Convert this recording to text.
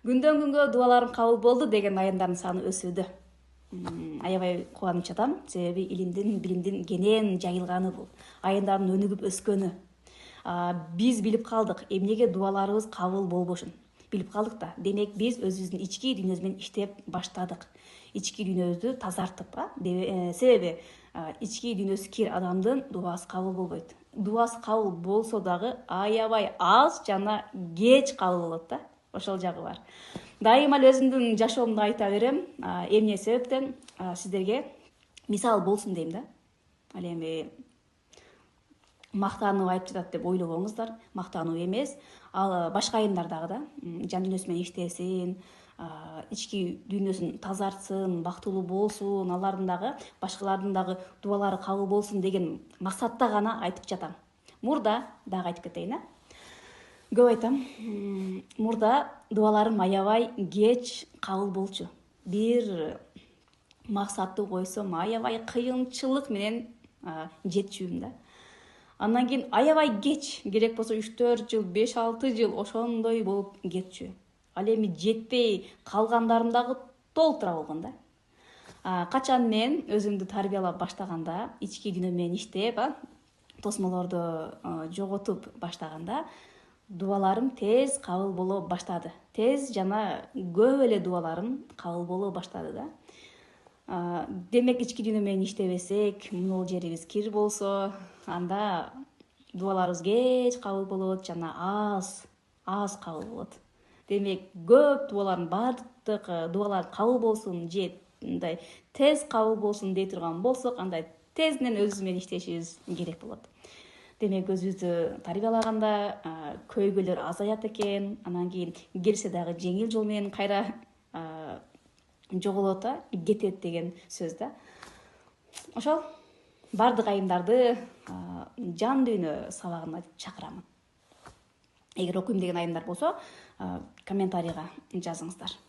Күндөн күнгө дуаларым кабыл болду деген айымдардын саны өсүүдө. Аябай кубанып жатам, себеби илимдин, билимдин кенен жайылганы бул. Айымдардын өнүгүп өскөнү. Биз билип калдык, эмнеге дуаларыбыз кабыл болбошун. Билип калдык да. Демек биз өзүбүздүн ички дүйнөбүз менен иштеп баштадык. Ички дүйнөбүздү тазартып, себеби ички дүйнөсү кир адамдын дуасы кабыл болбойт. Дуасы кабыл болсо дагы аябай аз жана кеч кабыл болот да. Ошол жагы бар. Дайыма эле өзүмдүн жашоомду айта берем. Эмне себептен сиздерге мисал болсун дейм да. Ал эми мактанып айтып жатат деп ойлобоңуздар. Мактануу эмес. Ал башка айымдар дагы да жан дүйнөсү менен иштесин, ички дүйнөсүн тазартсын, бактылуу болсун, алардын дагы башкалардын дагы дубалары кабыл болсун деген максатта гана айтып жатам. Мурда дагы айтып кетейин, көп айтам. Мурда дубаларым аябай кеч кабыл болчу. Бир максатты койсом аябай кыйынчылык менен жетчүмүн да. Андан кийин аябай кеч, керек болсо 3-4 жыл, 5-6 жыл ошондой болуп кетчү. Ал эми жетпей калгандарын дагы толтура болгон да. Качан мен өзүмдү тарбиялап баштаганда, ички дүйнө менен иштеп, тосмолорду жоготуп баштаганда, дубаларым тез кабыл боло баштады. Тез жана көп эле дубаларым кабыл боло баштады да. Демек ички дүйнө менен иштебесек, могул жерибиз кир болсо, анда дубаларыбыз кеч кабыл болот жана аз кабыл болот. Демек көп дубалардын баардык дубалар кабыл болсун же мындай тез кабыл болсун дей турган болсок, андай тезинен өзүбүз менен иштешибиз керек болот. Демек өзүбүздү тарбиялаганда көйгөйлөр азаят экен, анан кийин келсе дагы жеңил жол менен кайра жоголот, кетет деген сөз да. Ошол бардык айымдарды жан дүйнө сабагына чакырамын. Эгер окуйм деген айымдар болсо, комментарийга жазыңыздар.